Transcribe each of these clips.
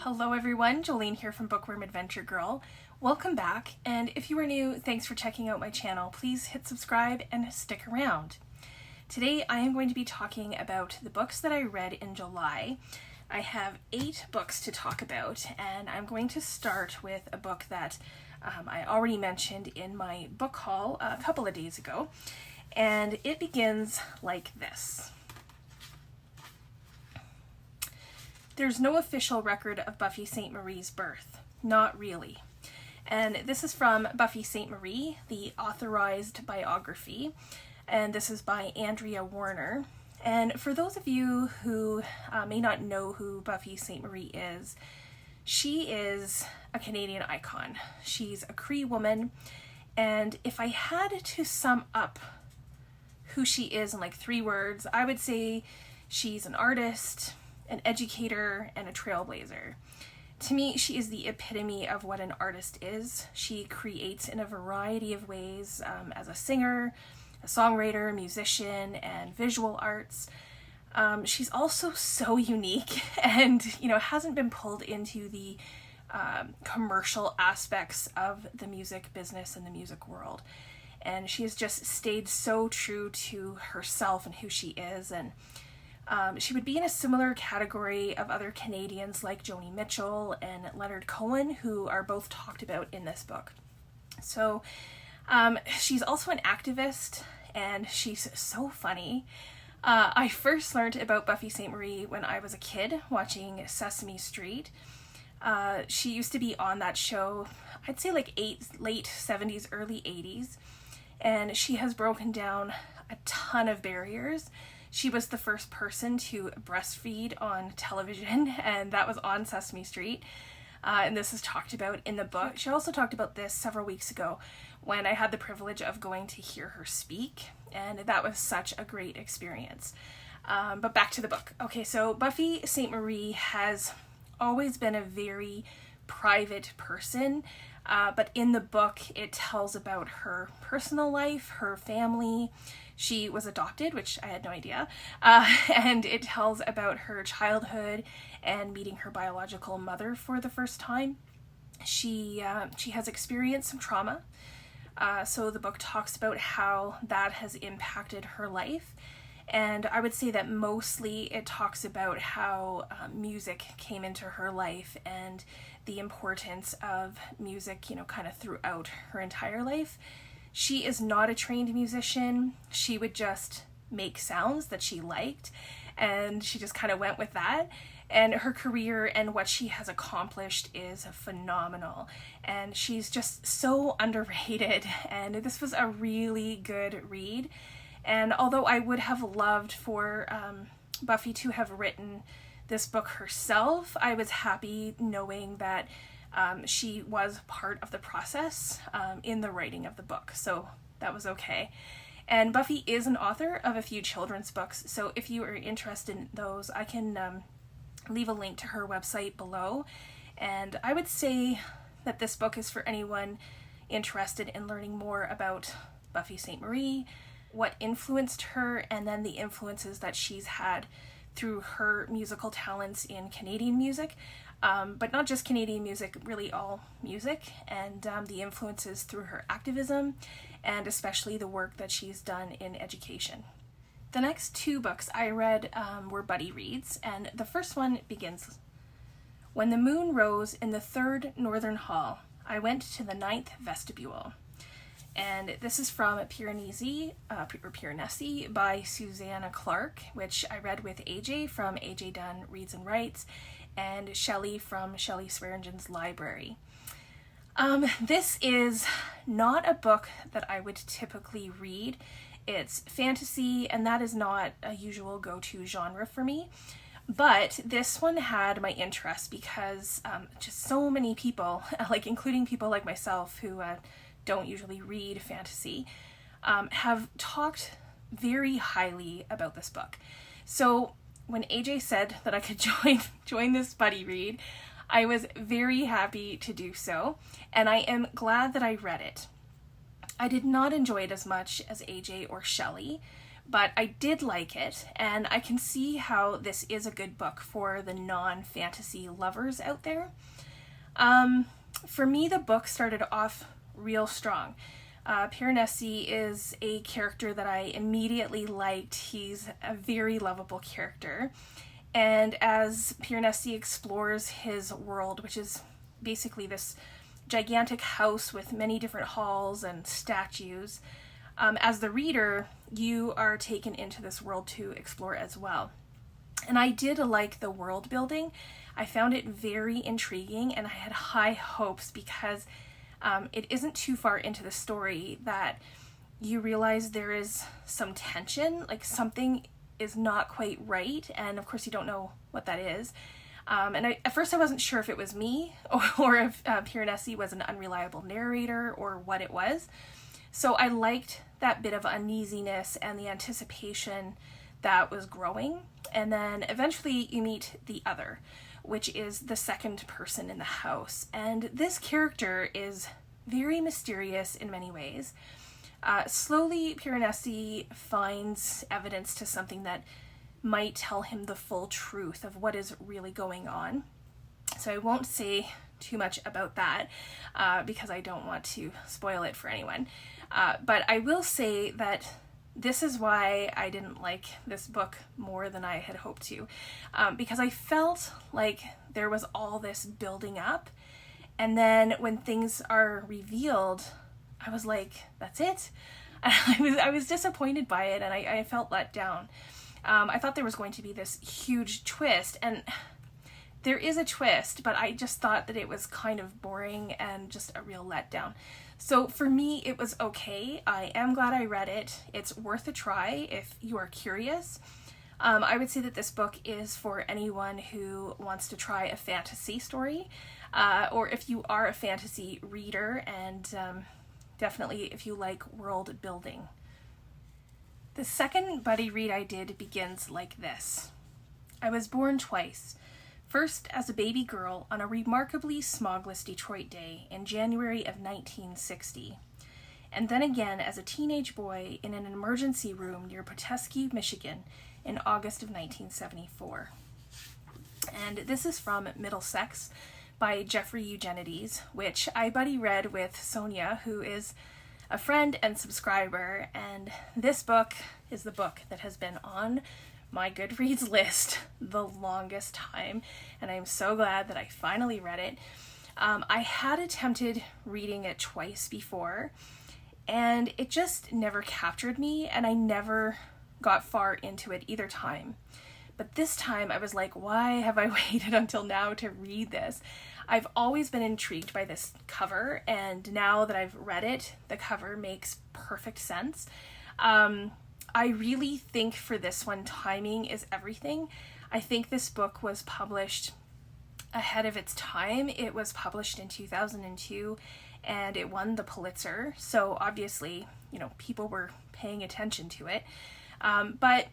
Hello everyone, Jolene here from Bookworm Adventure Girl. Welcome back, and if you are new, thanks for checking out my channel. Please hit subscribe and stick around. Today I am going to be talking about the books that I read in July. I have 8 books to talk about, and I'm going to start with a book that I already mentioned in my book haul a couple of days ago, and it begins like this. There's no official record of Buffy St. Marie's birth. Not really. And this is from Buffy St. Marie, the Authorized Biography, and this is by Andrea Warner. And for those of you who may not know who Buffy St. Marie is, she is a Canadian icon. She's a Cree woman, and if I had to sum up who she is in like 3 words, I would say she's an artist, an educator, and a trailblazer. To me, she is the epitome of what an artist is. She creates in a variety of ways as a singer, a songwriter, musician, and visual arts. She's also so unique and, hasn't been pulled into the commercial aspects of the music business and the music world. And she has just stayed so true to herself and who she is, and she would be in a similar category of other Canadians like Joni Mitchell and Leonard Cohen, who are both talked about in this book. So she's also an activist, and she's so funny. I first learned about Buffy St. Marie when I was a kid watching Sesame Street. She used to be on that show, I'd say like late 70s, early 80s, and she has broken down a ton of barriers. She was the first person to breastfeed on television, and that was on Sesame Street. And this is talked about in the book. She also talked about this several weeks ago when I had the privilege of going to hear her speak, and that was such a great experience. But back to the book. Okay, so Buffy St. Marie has always been a very private person, but in the book it tells about her personal life, her family. She was adopted, which I had no idea, and it tells about her childhood and meeting her biological mother for the first time. She has experienced some trauma, so the book talks about how that has impacted her life, and I would say that mostly it talks about how music came into her life and the importance of music, kind of throughout her entire life. She is not a trained musician. She would just make sounds that she liked, and she just kind of went with that. And her career and what she has accomplished is phenomenal. And she's just so underrated, and this was a really good read. And although I would have loved for Buffy to have written this book herself, I was happy knowing that she was part of the process in the writing of the book, so that was okay. And Buffy is an author of a few children's books, so if you are interested in those, I can leave a link to her website below. And I would say that this book is for anyone interested in learning more about Buffy St. Marie, what influenced her, and then the influences that she's had through her musical talents in Canadian music. But not just Canadian music, really all music, and the influences through her activism, and especially the work that she's done in education. The next 2 books I read were buddy reads, and the first one begins, "When the moon rose in the 3rd northern hall, I went to the 9th vestibule." And this is from Piranesi by Susanna Clarke, which I read with AJ from AJ Dunn Reads and Writes, and Shelly from Shelly Swearingen's library. This is not a book that I would typically read. It's fantasy, and that is not a usual go-to genre for me. But this one had my interest because just so many people, like including people like myself who don't usually read fantasy, have talked very highly about this book. So when AJ said that I could join this buddy read, I was very happy to do so, and I am glad that I read it. I did not enjoy it as much as AJ or Shelly, but I did like it, and I can see how this is a good book for the non-fantasy lovers out there. For me, the book started off real strong. Piranesi is a character that I immediately liked. He's a very lovable character. And as Piranesi explores his world, which is basically this gigantic house with many different halls and statues, as the reader, you are taken into this world to explore as well. And I did like the world building. I found it very intriguing, and I had high hopes because it isn't too far into the story that you realize there is some tension, like something is not quite right, and of course you don't know what that is. At first I wasn't sure if it was me or if Piranesi was an unreliable narrator or what it was. So I liked that bit of uneasiness and the anticipation that was growing. And then eventually you meet the other, which is the second person in the house. And this character is very mysterious in many ways. Slowly, Piranesi finds evidence to something that might tell him the full truth of what is really going on. So I won't say too much about that because I don't want to spoil it for anyone. But I will say that this is why I didn't like this book more than I had hoped to, because I felt like there was all this building up, and then when things are revealed, I was like, that's it. I was disappointed by it, and I felt let down. I thought there was going to be this huge twist, and there is a twist, but I just thought that it was kind of boring and just a real letdown. So for me, it was okay. I am glad I read it. It's worth a try if you are curious. I would say that this book is for anyone who wants to try a fantasy story, or if you are a fantasy reader, and definitely if you like world building. The second buddy read I did begins like this. I was born twice. First as a baby girl on a remarkably smogless Detroit day in January of 1960, and then again as a teenage boy in an emergency room near Petoskey, Michigan in August of 1974. And this is from Middlesex by Jeffrey Eugenides, which I buddy read with Sonia, who is a friend and subscriber, and this book is the book that has been on my Goodreads list the longest time, and I'm so glad that I finally read it. I had attempted reading it twice before, and it just never captured me, and I never got far into it either time. But this time I was like, why have I waited until now to read this? I've always been intrigued by this cover, and now that I've read it, the cover makes perfect sense. I really think for this one, timing is everything. I think this book was published ahead of its time. It was published in 2002, and it won the Pulitzer. So obviously, people were paying attention to it. But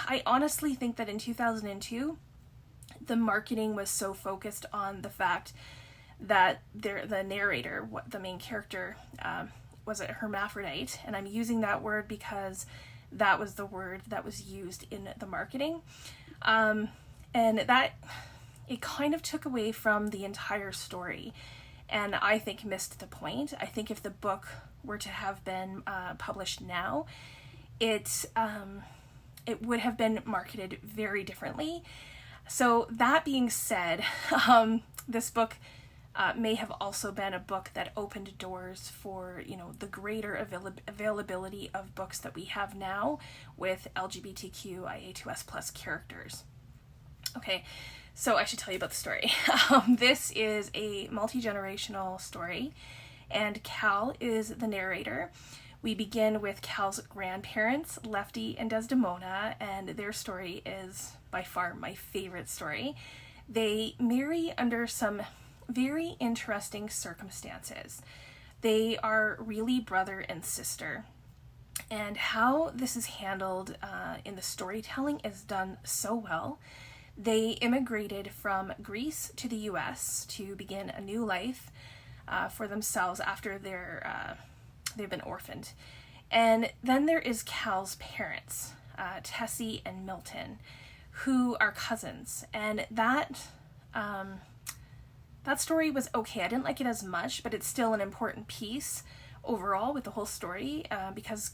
I honestly think that in 2002, the marketing was so focused on the fact that the narrator, the main character, was a hermaphrodite. And I'm using that word because that was the word that was used in the marketing. And that, it kind of took away from the entire story, and I think missed the point. I think if the book were to have been published now, it would have been marketed very differently. So that being said, this book may have also been a book that opened doors for, the greater availability of books that we have now with LGBTQIA2S+ characters. Okay, so I should tell you about the story. This is a multi-generational story, and Cal is the narrator. We begin with Cal's grandparents, Lefty and Desdemona, and their story is by far my favorite story. They marry under some very interesting circumstances. They are really brother and sister, and how this is handled in the storytelling is done so well. They immigrated from Greece to the US to begin a new life for themselves after they've been orphaned. And then there is Cal's parents, Tessie and Milton, who are cousins. And that story was okay. I didn't like it as much, but it's still an important piece overall with the whole story, because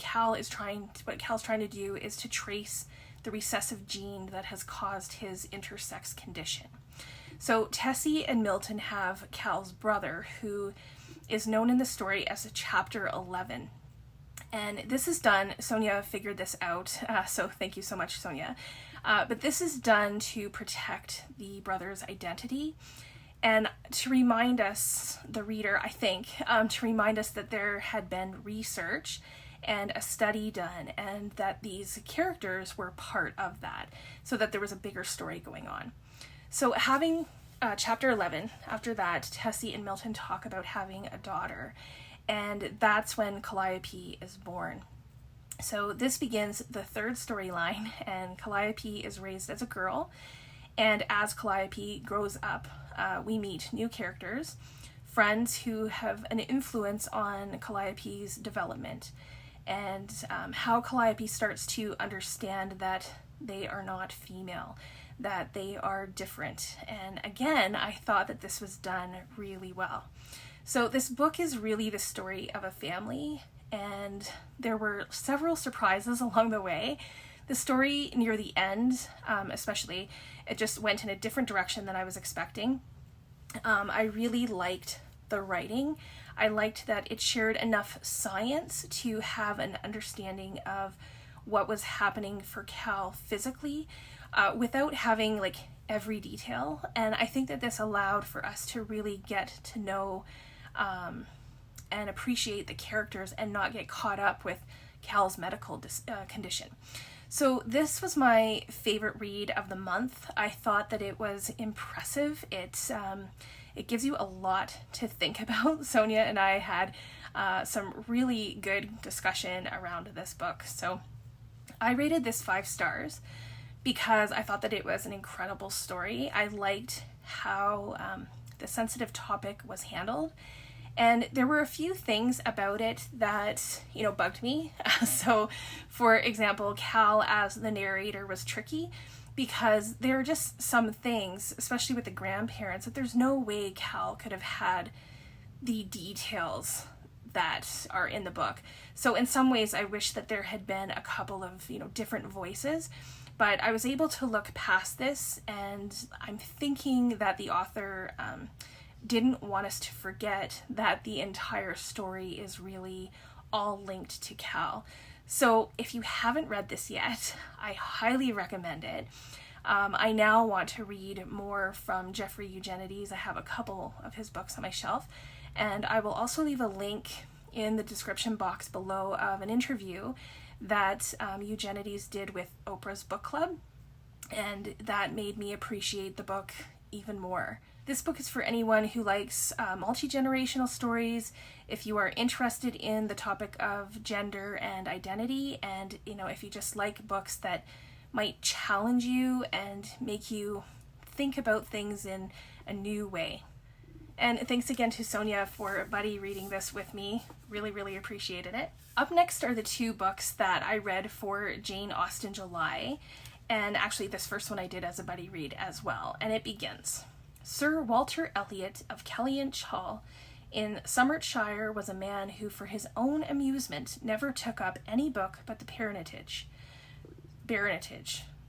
what Cal's trying to do is to trace the recessive gene that has caused his intersex condition. So Tessie and Milton have Cal's brother, who is known in the story as a Chapter 11. And this is done, Sonia figured this out, so thank you so much, Sonia. But this is done to protect the brother's identity and to remind us, the reader, I think, to remind us that there had been research and a study done, and that these characters were part of that, so that there was a bigger story going on. So having Chapter 11, after that, Tessie and Milton talk about having a daughter, and that's when Calliope is born. So this begins the third storyline, and Calliope is raised as a girl, and as Calliope grows up, we meet new characters, friends who have an influence on Calliope's development, and how Calliope starts to understand that they are not female, that they are different. And again, I thought that this was done really well. So this book is really the story of a family, and there were several surprises along the way. The story near the end, especially, it just went in a different direction than I was expecting. I really liked the writing. I liked that it shared enough science to have an understanding of what was happening for Cal physically, without having like every detail. And I think that this allowed for us to really get to know and appreciate the characters and not get caught up with Cal's medical condition. So this was my favorite read of the month. I thought that it was impressive. It gives you a lot to think about. Sonia and I had some really good discussion around this book. So I rated this 5 stars because I thought that it was an incredible story. I liked how the sensitive topic was handled. And there were a few things about it that, bugged me. So, for example, Cal as the narrator was tricky because there are just some things, especially with the grandparents, that there's no way Cal could have had the details that are in the book. So in some ways, I wish that there had been a couple of, different voices, but I was able to look past this, and I'm thinking that the author didn't want us to forget that the entire story is really all linked to Cal. So if you haven't read this yet, I highly recommend it. I now want to read more from Jeffrey Eugenides. I have a couple of his books on my shelf, and I will also leave a link in the description box below of an interview that Eugenides did with Oprah's book club, and that made me appreciate the book even more. This book is for anyone who likes multi-generational stories, if you are interested in the topic of gender and identity, and if you just like books that might challenge you and make you think about things in a new way. And thanks again to Sonia for buddy reading this with me. Really, really appreciated it. Up next are the 2 books that I read for Jane Austen July. And actually this first one I did as a buddy read as well. And it begins. Sir Walter Elliot of Kellynch Hall in Somersetshire was a man who for his own amusement never took up any book but the baronetage.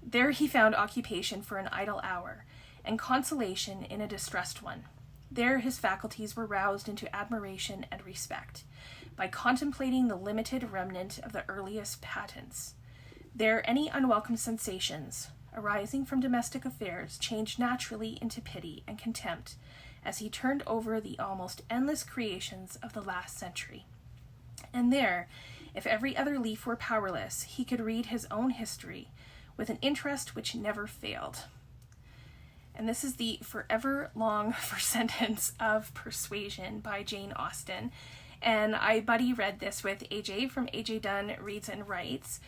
There he found occupation for an idle hour, and consolation in a distressed one. There his faculties were roused into admiration and respect, by contemplating the limited remnant of the earliest patents. There any unwelcome sensations, arising from domestic affairs, changed naturally into pity and contempt, as he turned over the almost endless creations of the last century. And there, if every other leaf were powerless, he could read his own history, with an interest which never failed. And this is the forever long first sentence of Persuasion by Jane Austen. And I buddy read this with AJ from AJ Dunn Reads and Writes.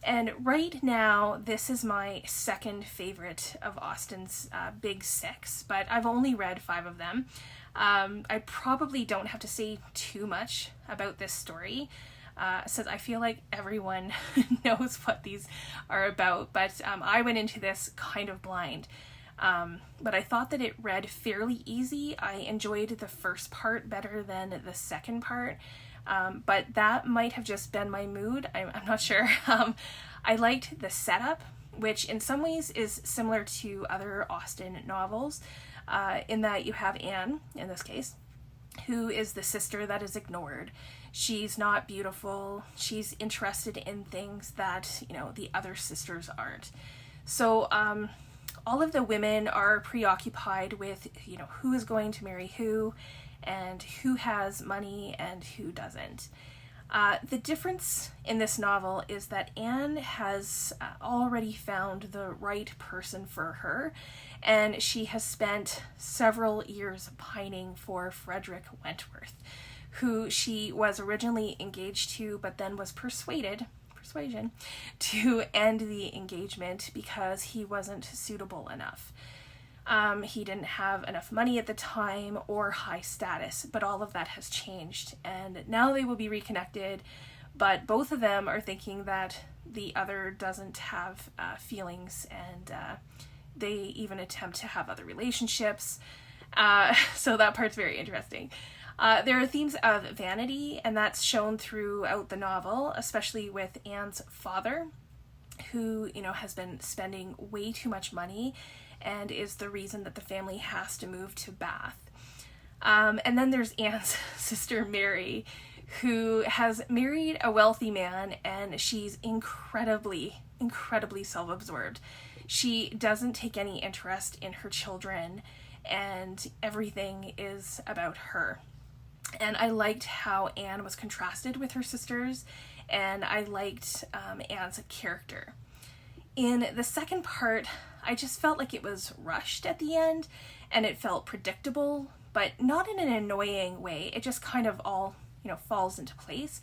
And right now, this is my second favorite of Austen's big 6, but I've only read 5 of them. I probably don't have to say too much about this story. says, I feel like everyone knows what these are about, but I went into this kind of blind. But I thought that it read fairly easy. I enjoyed the first part better than the second part, but that might have just been my mood. I'm not sure. I liked the setup, which in some ways is similar to other Austen novels, in that you have Anne, in this case, who is the sister that is ignored. She's not beautiful. She's interested in things that, the other sisters aren't. So all of the women are preoccupied with, who is going to marry who, and who has money and who doesn't. The difference in this novel is that Anne has already found the right person for her, and she has spent several years pining for Frederick Wentworth, who she was originally engaged to, but then was persuasion, to end the engagement because he wasn't suitable enough. He didn't have enough money at the time or high status, but all of that has changed, and now they will be reconnected, but both of them are thinking that the other doesn't have feelings, and they even attempt to have other relationships, so that part's very interesting. There are themes of vanity, and that's shown throughout the novel, especially with Anne's father, who, has been spending way too much money and is the reason that the family has to move to Bath. And then there's Anne's sister Mary, who has married a wealthy man, and she's incredibly self-absorbed. She doesn't take any interest in her children, and everything is about her. And I liked how Anne was contrasted with her sisters, and I liked Anne's character. In the second part, I just felt like it was rushed at the end, and it felt predictable, but not in an annoying way. It just kind of all, falls into place.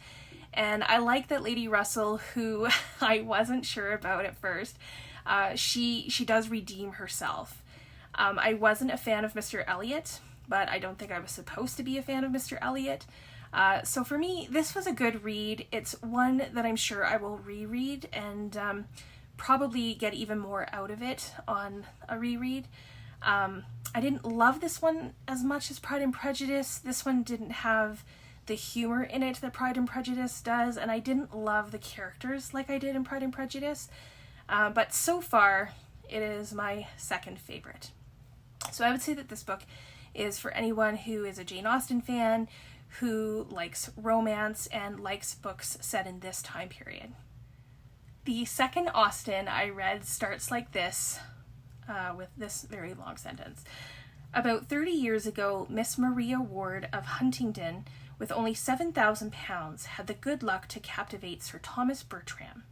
And I like that Lady Russell, who I wasn't sure about at first, she does redeem herself. I wasn't a fan of Mr. Elliot, but I don't think I was supposed to be a fan of Mr. Elliot. So for me, this was a good read. It's one that I'm sure I will reread and probably get even more out of it on a reread. I didn't love this one as much as Pride and Prejudice. This one didn't have the humor in it that Pride and Prejudice does, and I didn't love the characters like I did in Pride and Prejudice. But so far, it is my second favorite. So I would say that this book is for anyone who is a Jane Austen fan, who likes romance and likes books set in this time period. The second Austen I read starts like this, with this very long sentence. About 30 years ago, Miss Maria Ward of Huntingdon, with only £7,000, had the good luck to captivate Sir Thomas Bertram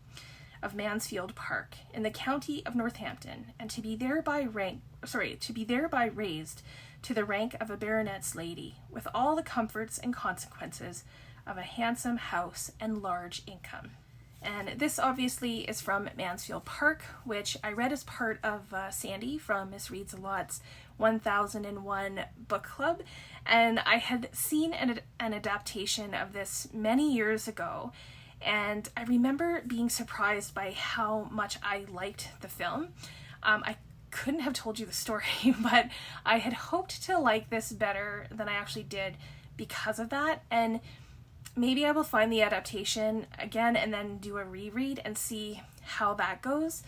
of Mansfield Park in the county of Northampton, and to be thereby raised to the rank of a baronet's lady, with all the comforts and consequences of a handsome house and large income. And this obviously is from Mansfield Park, which I read as part of Sandy from Miss Reads a Lot's 1001 book club, and I had seen an adaptation of this many years ago, and I remember being surprised by how much I liked the film. I couldn't have told you the story, but I had hoped to like this better than I actually did because of that, and maybe I will find the adaptation again and then do a reread and see how that goes.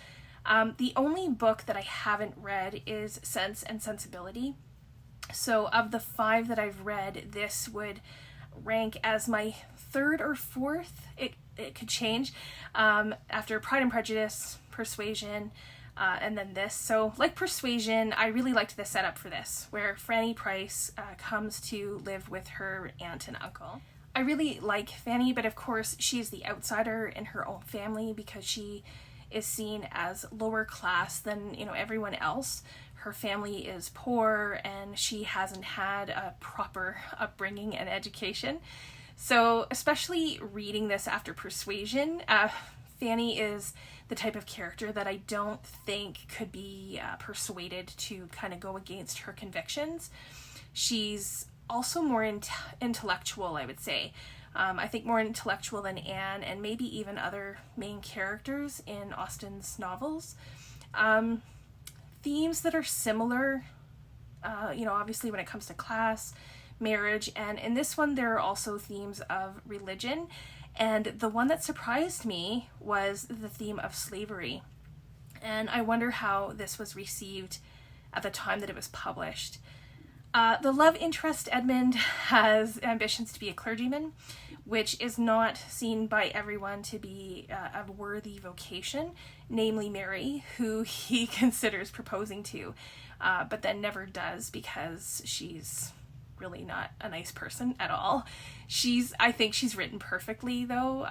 The only book that I haven't read is Sense and Sensibility. So of the 5 that I've read, this would rank as my third or fourth. It could change after Pride and Prejudice, Persuasion, and then this. So like Persuasion, I really liked the setup for this, where Franny Price comes to live with her aunt and uncle. I really like Fanny, but of course she's the outsider in her own family because she is seen as lower class than, everyone else. Her family is poor and she hasn't had a proper upbringing and education. So especially reading this after Persuasion, Fanny is the type of character that I don't think could be persuaded to kind of go against her convictions. She's also more intellectual, I would say. I think more intellectual than Anne, and maybe even other main characters in Austen's novels. Themes that are similar, obviously when it comes to class, marriage, and in this one there are also themes of religion, and the one that surprised me was the theme of slavery. And I wonder how this was received at the time that it was published. The love interest, Edmund, has ambitions to be a clergyman, which is not seen by everyone to be a worthy vocation, namely Mary, who he considers proposing to, but then never does because she's really not a nice person at all. I think she's written perfectly, though.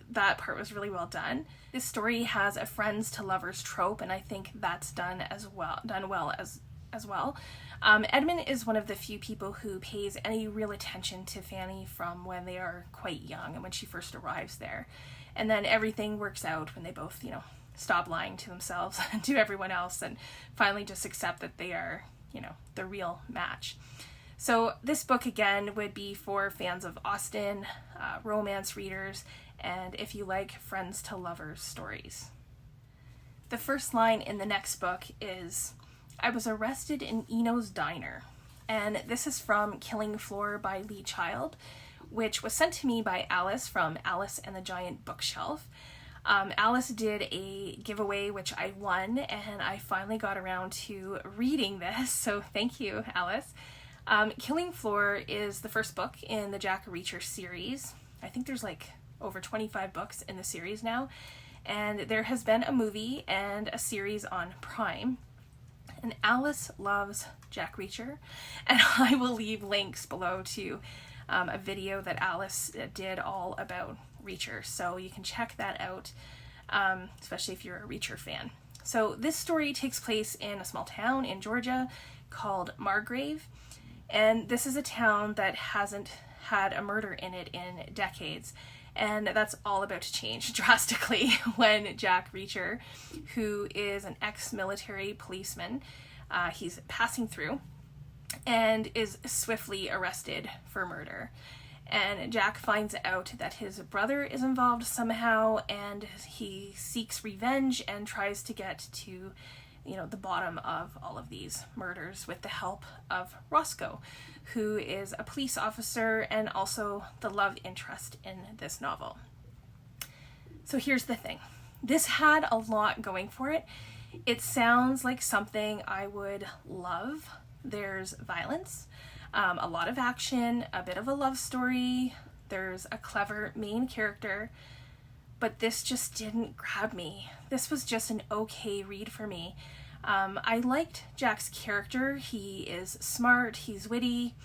That part was really well done. This story has a friends to lovers trope, and I think that's done well as well. Edmund is one of the few people who pays any real attention to Fanny from when they are quite young and when she first arrives there. And then everything works out when they both, stop lying to themselves and to everyone else and finally just accept that they are, the real match. So this book, again, would be for fans of Austen, romance readers, and if you like friends to lovers stories. The first line in the next book is, "I was arrested in Eno's diner," and this is from Killing Floor by Lee Child, which was sent to me by Alice from Alice and the Giant Bookshelf. Alice did a giveaway which I won, and I finally got around to reading this, so thank you, Alice. Killing Floor is the first book in the Jack Reacher series. I think there's over 25 books in the series now, and there has been a movie and a series on Prime. And Alice loves Jack Reacher, and I will leave links below to a video that Alice did all about Reacher, so you can check that out, especially if you're a Reacher fan. So this story takes place in a small town in Georgia called Margrave, and this is a town that hasn't had a murder in it in decades. And that's all about to change drastically when Jack Reacher, who is an ex-military policeman, he's passing through and is swiftly arrested for murder. And Jack finds out that his brother is involved somehow, and he seeks revenge and tries to get to, the bottom of all of these murders with the help of Roscoe, who is a police officer and also the love interest in this novel. So here's the thing. This had a lot going for it. It sounds like something I would love. There's violence, a lot of action, a bit of a love story. There's a clever main character, but this just didn't grab me. This was just an okay read for me. I liked Jack's character. He is smart, he's witty,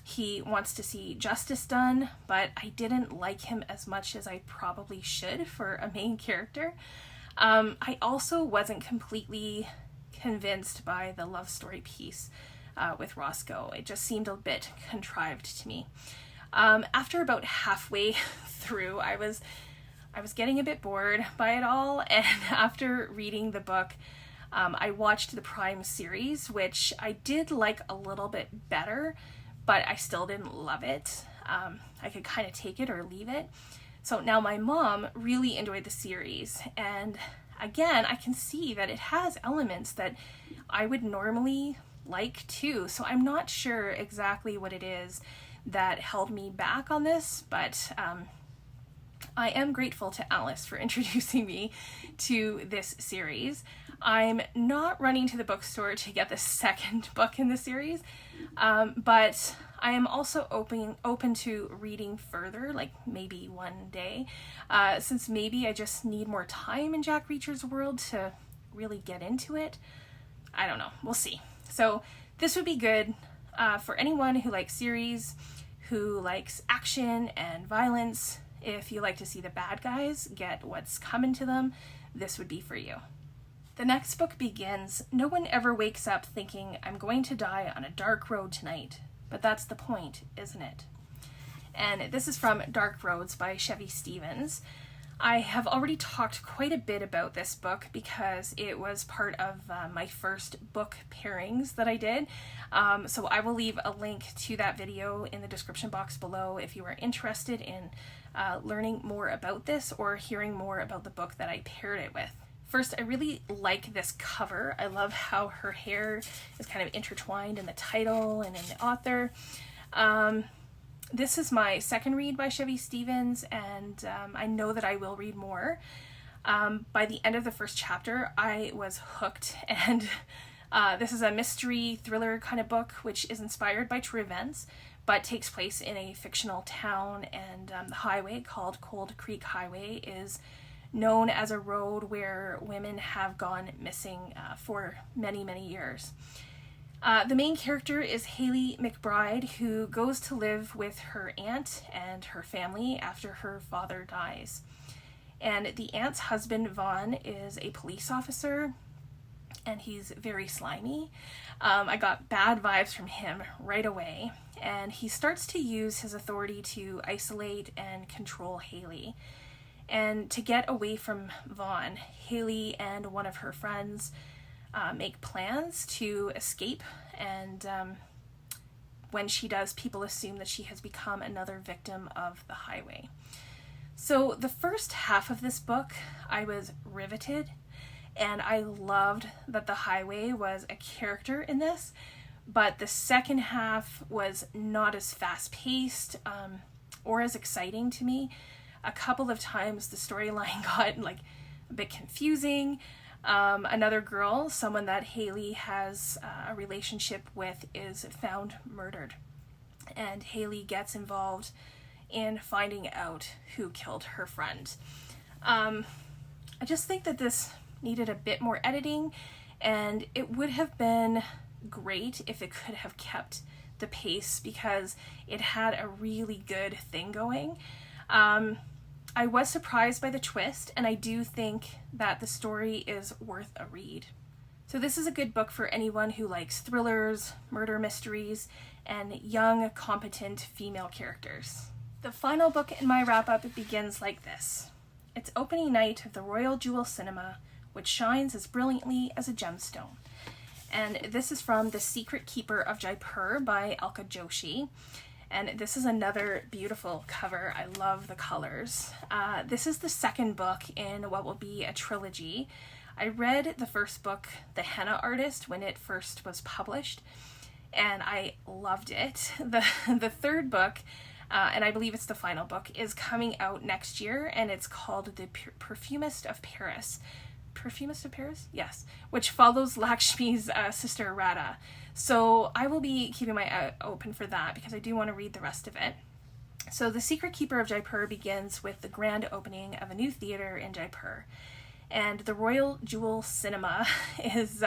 he wants to see justice done, but I didn't like him as much as I probably should for a main character. I also wasn't completely convinced by the love story piece with Roscoe. It just seemed a bit contrived to me. After about halfway through, I was getting a bit bored by it all, and after reading the book, I watched the Prime series, which I did like a little bit better, but I still didn't love it. I could kind of take it or leave it. So now my mom really enjoyed the series, and again, I can see that it has elements that I would normally like too. So I'm not sure exactly what it is that held me back on this, but I am grateful to Alice for introducing me to this series. I'm not running to the bookstore to get the second book in the series, but I am also open to reading further, maybe one day, since maybe I just need more time in Jack Reacher's world to really get into it. I don't know. We'll see. So this would be good for anyone who likes series, who likes action and violence. If you like to see the bad guys get what's coming to them, this would be for you. The next book begins, "No one ever wakes up thinking, I'm going to die on a dark road tonight, but that's the point, isn't it?" And this is from Dark Roads by Chevy Stevens. I have already talked quite a bit about this book because it was part of my first book pairings that I did. So I will leave a link to that video in the description box below if you are interested in learning more about this or hearing more about the book that I paired it with. First, I really like this cover. I love how her hair is kind of intertwined in the title and in the author. This is my second read by Chevy Stevens, and I know that I will read more. By the end of the first chapter, I was hooked, and this is a mystery thriller kind of book, which is inspired by true events, but takes place in a fictional town, and the highway called Cold Creek Highway is known as a road where women have gone missing for many, many years. The main character is Haley McBride, who goes to live with her aunt and her family after her father dies. And the aunt's husband, Vaughn, is a police officer, and he's very slimy. I got bad vibes from him right away, and he starts to use his authority to isolate and control Haley. And to get away from Vaughn, Haley and one of her friends make plans to escape, and when she does, people assume that she has become another victim of the highway. So the first half of this book, I was riveted, and I loved that the highway was a character in this, but the second half was not as fast-paced or as exciting to me. A couple of times the storyline got a bit confusing. Another girl, someone that Haley has a relationship with, is found murdered, and Haley gets involved in finding out who killed her friend. I just think that this needed a bit more editing, and it would have been great if it could have kept the pace because it had a really good thing going. I was surprised by the twist, and I do think that the story is worth a read. So this is a good book for anyone who likes thrillers, murder mysteries, and young, competent female characters. The final book in my wrap-up begins like this. It's opening night of the Royal Jewel Cinema, which shines as brilliantly as a gemstone. And this is from The Secret Keeper of Jaipur by Alka Joshi. And this is another beautiful cover. I love the colors. This is the second book in what will be a trilogy. I read the first book, The Henna Artist, when it first was published, and I loved it. The third book, and I believe it's the final book, is coming out next year, and it's called The Perfumist of Paris. Perfumist of Paris? Yes. Which follows Lakshmi's sister Radha. So I will be keeping my eye open for that because I do want to read the rest of it. So The Secret Keeper of Jaipur begins with the grand opening of a new theater in Jaipur. And the Royal Jewel Cinema is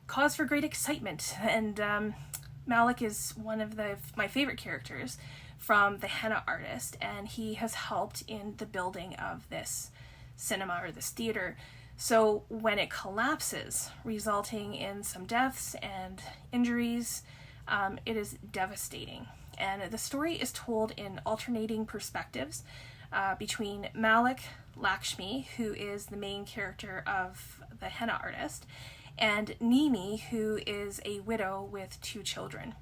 cause for great excitement. And Malik is one of my favorite characters from The Henna Artist, and he has helped in the building of this cinema or this theater. So when it collapses, resulting in some deaths and injuries, it is devastating. And the story is told in alternating perspectives between Malik, Lakshmi, who is the main character of The Henna Artist, and Nimi, who is a widow with 2 children.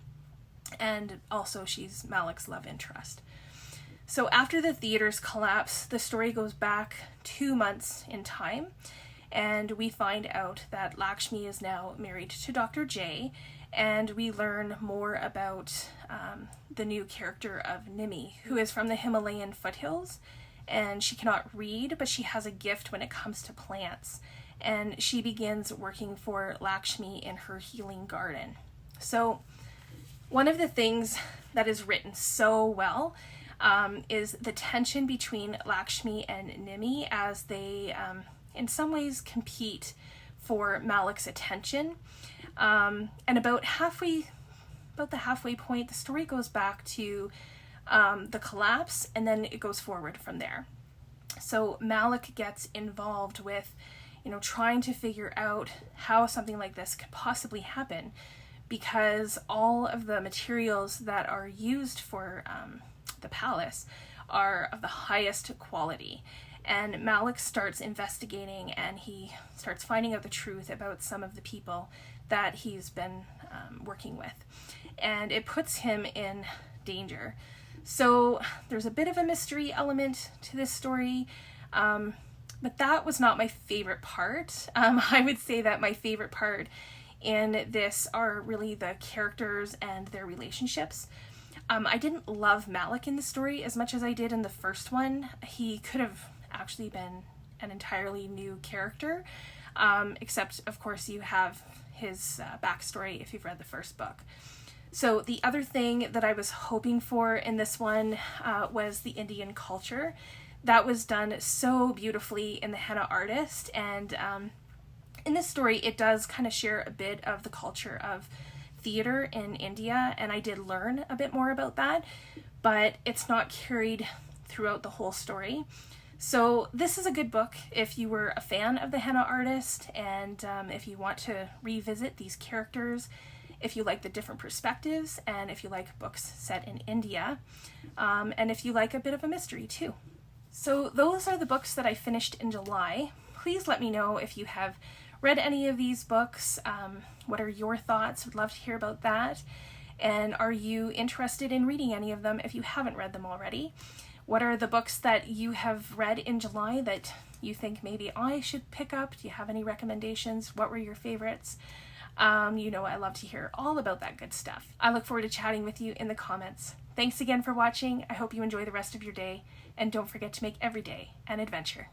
And also she's Malik's love interest. So after the theater's collapse, the story goes back 2 months in time, and we find out that Lakshmi is now married to Dr. J, and we learn more about the new character of Nimi, who is from the Himalayan foothills, and she cannot read, but she has a gift when it comes to plants, and she begins working for Lakshmi in her healing garden. So one of the things that is written so well is the tension between Lakshmi and Nimi as they in some ways compete for Malik's attention. And about the halfway point, the story goes back to the collapse, and then it goes forward from there. So Malik gets involved with, trying to figure out how something like this could possibly happen, because all of the materials that are used for the palace are of the highest quality. and Malik starts investigating, and he starts finding out the truth about some of the people that he's been working with, and it puts him in danger. So there's a bit of a mystery element to this story, but that was not my favorite part. I would say that my favorite part in this are really the characters and their relationships. I didn't love Malik in the story as much as I did in the first one. He could have actually been an entirely new character, except of course you have his backstory if you've read the first book. So the other thing that I was hoping for in this one was the Indian culture. That was done so beautifully in The Henna Artist, and in this story it does kind of share a bit of the culture of theater in India, and I did learn a bit more about that, but it's not carried throughout the whole story. So this is a good book if you were a fan of The Henna Artist, and if you want to revisit these characters, if you like the different perspectives, and if you like books set in India, and if you like a bit of a mystery too. So those are the books that I finished in July. Please let me know if you have read any of these books. What are your thoughts? Would love to hear about that. And are you interested in reading any of them if you haven't read them already? What are the books that you have read in July that you think maybe I should pick up? Do you have any recommendations? What were your favorites? You know, I love to hear all about that good stuff. I look forward to chatting with you in the comments. Thanks again for watching. I hope you enjoy the rest of your day, and don't forget to make every day an adventure.